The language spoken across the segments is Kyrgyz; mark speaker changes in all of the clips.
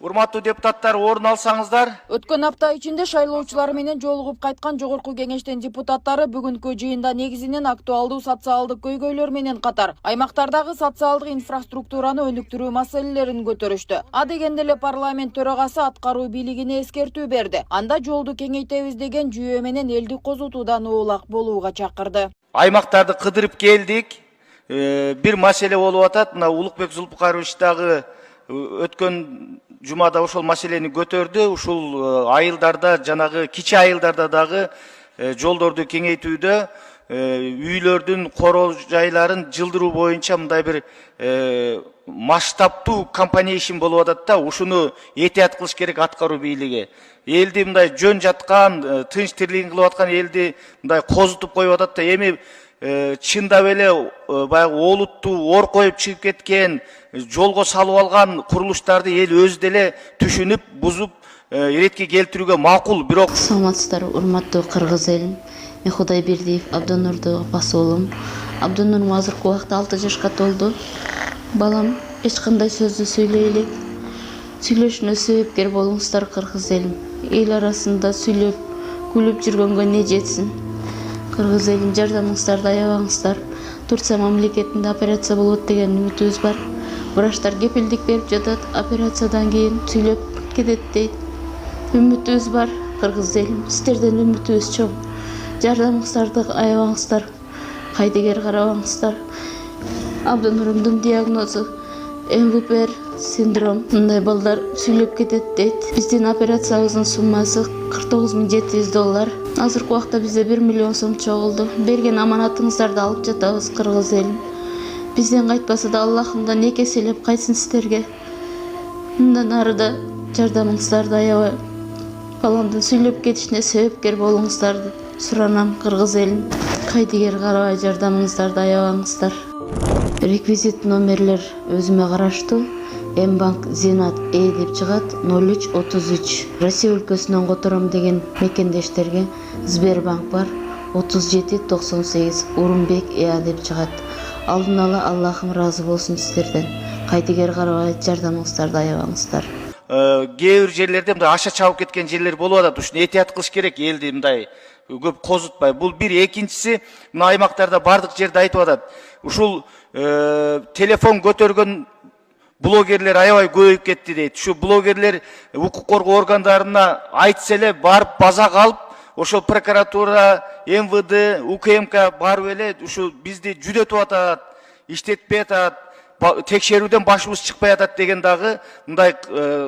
Speaker 1: Урматтуу депутаттар, орун алсаңыздар.
Speaker 2: Өткөн апта ичинде шайлоочулар менен жолугуп кайткан жогорку кеңештин депутаттары бүгүнкү жыйында негизинен актуалдуу социалдык көйгөйлөр менен катар аймактардагы социалдык инфраструктураны өнүктүрүү маселелерин көтөрүштү. А дегенде эле парламент төрагасы аткаруу бийлигине эскертүү берди. Анда жолду кеңейтебиз деген жүйө менен элди козутуудан оолак болууга чакырды.
Speaker 1: Аймактарды кыдырып келдик. Бир маселе болуп атат. Мына Улукбек Зулпукарович дагы өткөн жумада ошол маселени көтөрдү. Ушул айылдарда, жанагы кичи айылдарда дагы жолдорду кеңейтүүдө үйлөрдүн короо жайларын жылдыруу боюнча мындай бир масштабтуу компанейшн болуп атат да, ушуну этият кылыш керек аткаруу бийлиги. Элди мындай жөн жаткан, тынч тирлигин кылып аткан элди мындай козутуп коюп атат да, эми чындап эле баягы олуттуу ор коюп чыгып кеткен, жолго салып алган курулуштарды эл өзү деле түшүнүп, бузуп, иретке келтирүүгө макул. Бирок
Speaker 3: саламатсыздар, урматтуу кыргыз элим. Мен Кудайбердиев Абдонурдун апасы болом. Абдонурум азыркы убакта 6 жашка толду. Балам эч кандай сөздү сүйлөй элек. Сүйлөшүнө себепкер болуңуздар кыргыз элим. Эл арасында сүйлөп, күлүп жүргөнгө не жетсин. Кыргыз элим, жардамыңыздарды аябаңыздар. Турция мамлекетинде операция болот деген үмүтүбүз бар. Врачтар кепилдик берип жатат, операциядан кийин сүйлөп кетет дейт. Үмүтүбүз бар кыргыз элим, сиздерден үмүтүбүз чоң. Жардамыңыздарды аябаңыздар, кайдыгер карабаңыздар. Абдонурумдун диагнозу МВПР синдром. Мындай балдар сүйлөп кетет дейт. Биздин операциябыздын суммасы $49,700. Азыркы убакта бизде 1 миллион сом чогулду. Берген аманатыңыздарды алып жатабыз кыргыз элим. Бизден кайтпаса да Аллахымдан эки эселеп кайтсын сиздерге. Мындан ары да жардамыңыздарды аябай баламдын сүйлөп кетишине себепкер болуңуздарды суранам кыргыз элим. Кайдыгер карабай жардамыңыздарды аябаңыздар. Реквизит номерлер өзүмө караштуу. М-банк Зинат деп чыгат 0333. Россия өлкөсүнөн котором деген мекендештерге Сбербанк бар 3798 Урумбек деп чыгат. Алдын ала Аллахым разы болсун сиздерден. Кайдыгер карабай жардамыңыздарды аябаңыздар.
Speaker 1: Кээ бир жерлерде мындай аша чабып кеткен жерлер болуп атат. Ушуну этият кылыш керек, элди мындай көп козутпай. Бул бир, экинчиси мына аймактарда бардык жерде айтып атат. Ушул телефон көтөргөн блогерлер аябай көбөйүп кетти дейт. Ушу блогерлер укук коргоо органдарына айтса эле барып база калып, ошол прокуратура, МВД, УКМК барып эле ушу бизди жүдөтүп атат, иштетпей атат, текшерүүдөн башыбыз чыкпай атат деген дагы мындай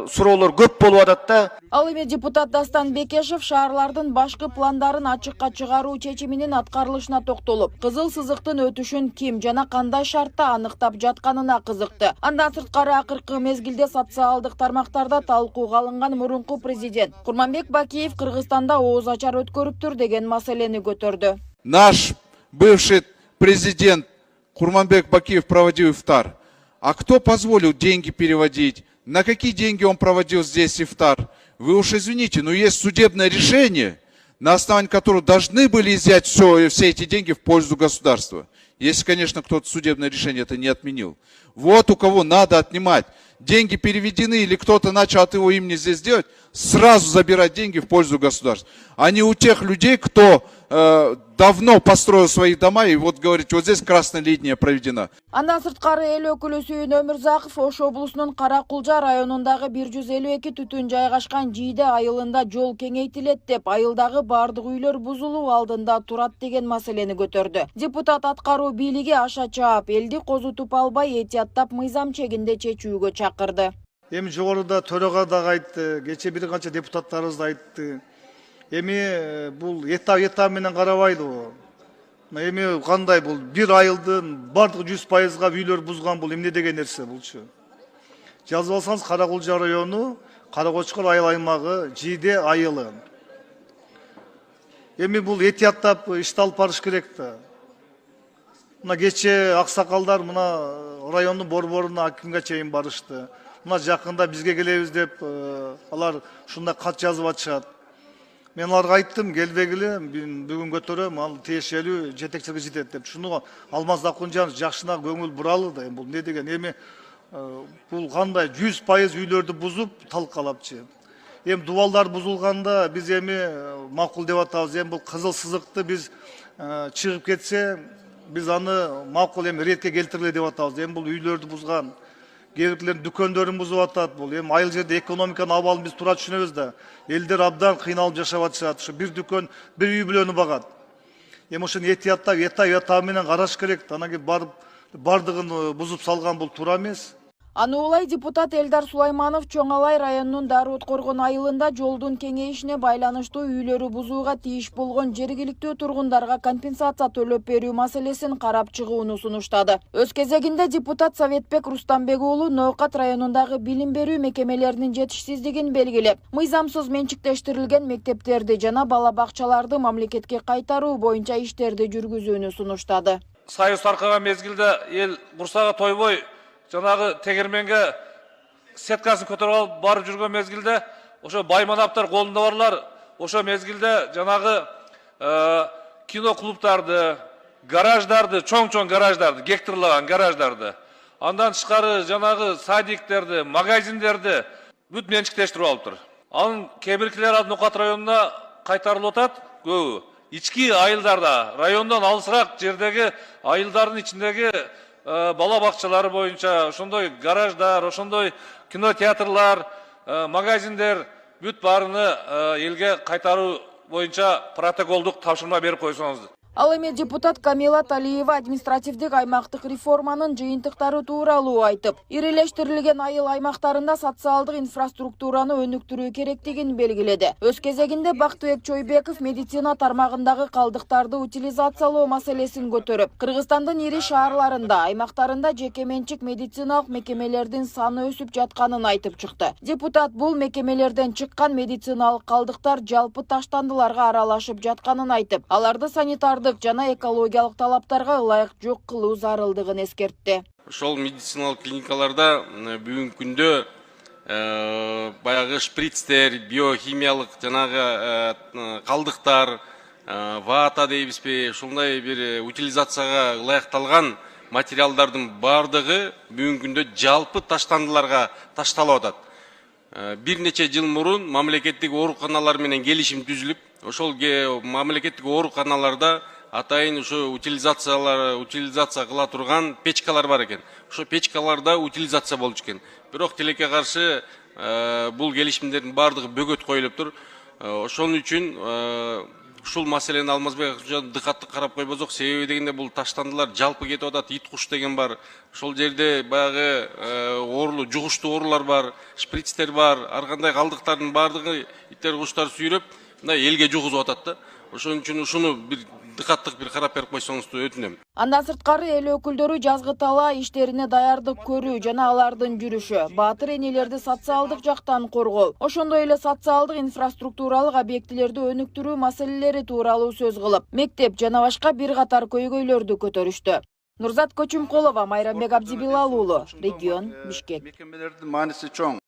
Speaker 1: суроолор көп болуп атат да.
Speaker 2: Ал эми депутат Дастан Бекешев шаарлардын башкы пландарын ачыкка чыгаруу чечиминин аткарылышына токтолуп, кызыл сызыктын өтүшүн ким жана кандай шартта аныктап жатканына кызыкты. Андан сырткары акыркы мезгилде социалдык тармактарда талкууга алынган мурунку президент Курманбек Бакиев Кыргызстанда ооз ачар өткөрүптүр деген маселени көтөрдү.
Speaker 4: Наш бывший президент Курманбек Бакиев проводил ифтар. А кто позволил деньги переводить? На какие деньги он проводил здесь ифтар? Вы уж извините, но есть судебное решение, на основании которого должны были изъять все эти деньги в пользу государства. Если, конечно, кто-то судебное решение это не отменил. Вот у кого надо отнимать. Деньги переведены или кто-то начал от его имени здесь делать, сразу забирать деньги в пользу государства. А не у тех людей, кто давно построил свои дома и вот говорит, вот здесь красная линия проведена.
Speaker 2: Андан сырткары эл өкүлү Сүйүн Өмүрзаков Ош облусунун Кара-Кулжа районундагы 152 түтүн жайгашкан Жийде айылында жол кеңейтилет деп, айылдагы бардык үйлөр бузулуу алдында турат деген маселени көтөрдү. Депутат аткаруу бийлиги аша чаап, элди козутуп албай, этияттап мыйзам чегинде чечүүгө чакырды.
Speaker 5: Эми жогоруда төрага дагы айтты, кече бир канча депутаттарыбыз да айтты. Эми бул этап менен карабайды. Эми кандай бул бир айылдын бардык 100%га үйлөр бузган бул эмне деген нерсе булчу? Жазып алсаңыз Кара-Кулжа району, Кара-Кочкор айыл аймагы, Жийде айылы. Эми бул этияттап ишти алып барыш керек да. Мына кече аксакалдар мына райондун борборуна акимге чейин барышты. Мына жакында бизге келебиз деп алар ушундай кат жазып атышат. Мен аларга айттым, келбегиле, бүгүн көтөрөм, ал тиешелүү жетекчиликке жетет деп. Шуну Алмаз Акунжанов жакшына көңүл буралы да, бул не деген эми бул кандай 100% үйлөрдү бузуп талкалапчы. Эми дубалдар бузулганда биз эми макул деп атабыз. Эми бул кызыл сызыкты биз чыгып кетсе, биз аны макул эми ретке келтирели деп атабыз. Эми бул үйлөрдү бузган, кээ бирлердин дүкөндөрүн бузуп атат. Бул эми айыл жерде экономиканын абалын биз туура түшүнөбүз да. Элдер абдан кыйналып жашап атышат. Ушу бир дүкөн, бир үй бүлөнү багат. Эми ошону этияттап, эта менен караш керек. Анан кийин барып бардыгын бузуп салган бул туура эмес.
Speaker 2: Аны улай депутат Элдар Сулайманов Чоңалай районунун Дарыут Коргон айылында жолдун кеңейишине байланыштуу үйлөрү бузууга тийиш болгон жергиликтүү тургундарга компенсация төлөп берүү маселесин карап чыгууну сунуштады. Өз кезегинде депутат Советбек Рустамбек уулу Ноокат районундагы билим берүү мекемелеринин жетишсиздигин белгилеп, мыйзамсыз менчиктештирилген мектептерди жана бала бакчаларды мамлекетке кайтаруу боюнча иштерди жүргүзүүнү сунуштады.
Speaker 6: Союз таркаган мезгилде эл курсага тойбой жанагы тегерменге сеткасын көтөрүп алып барып жүргөн мезгилде ошо байманаптар колунда барлар ошо мезгилде жанагы кино клубтарды, гараждарды, чоң гараждарды, гектарлаган гараждарды, андан тышкары жанагы садиктерди, магазиндерди бүт менчиктештирип алыптыр. Анын кээ-биркилери Ноокат районуна кайтарылып атат көбү. Ички айылдарда, райондон алысыраак жердеги айылдардын ичиндеги бала бакчалары боюнча ошондой гараждар, ошондой кинотеатрлар, магазиндер бүт баарыны элге кайтаруу боюнча протоколдук тапшырма берип койсоңуз.
Speaker 2: Ал эми депутат Камила Талиева административдик аймактык реформанын жыйынтыктары тууралуу айтып, ирилештирилген айыл аймактарында социалдык инфраструктураны өнүктүрүү керектигин белгиледи. Өз кезегинде Бактыбек Чойбеков медицина тармагындагы калдыктарды утилизациялоо маселесин көтөрүп, Кыргызстандын ири шаарларында, аймактарында жеке менчик медициналык мекемелердин саны өсүп жатканын айтып чыкты. Депутат бул мекемелерден чыккан медициналык калдыктар жалпы таштандыларга аралашып жатканын айтып, аларды санитардык жана экологиялык талаптарга ылайык жок кылуу зарылдыгын эскертти.
Speaker 7: Ошол медициналык клиникаларда бүгүнкү күндө баягы шприцтер, биохимиялык жанагы калдыктар, вата дейбизби, ушундай бир утилизацияга ылайыкталган материалдардын бардыгы бүгүнкү күндө жалпы таштандыларга ташталып атат. Бир нече жыл мурун мамлекеттик ооруканалар менен келишим түзүлүп, ошол мамлекеттик ооруканаларда атайын ушу утилизация кыла турган печкалар бар экен. Ошо печкаларда утилизация болчу экен. Бирок тилекке каршы бул келишимдердин бардыгы бөгөт коюлуптур. Ошон үчүн ушул маселени Алмазбек дыкаттык карап койбосок, себеби дегенде бул таштандылар жалпы кетип атат. Ит куш деген бар. Ошол жерде баягы оорулуу, жугуштуу оорулар бар, шприцтер бар, ар кандай калдыктардын бардыгы иттер, куштар сүйрөп, мындай элге жугузуп атат да. Ошон үчүн ушуну бир дыкаттык бир карап берип койсоңузду өтүнөм.
Speaker 2: Андан сырткары эл өкүлдөрү жазгы талаа иштерине даярдык көрүү жана алардын жүрүшү, баатыр энелерди социалдык жактан коргоо, ошондой эле социалдык инфраструктуралык объектилерди өнүктүрүү маселелери тууралуу сөз кылып, мектеп жана башка бир катар көйгөйлөрдү көтөрүштү. Нурзат Көчүмкулова, Майрамбек Абдибилал уулу, регион Бишкек.
Speaker 8: Мекемелердин мааниси чоң.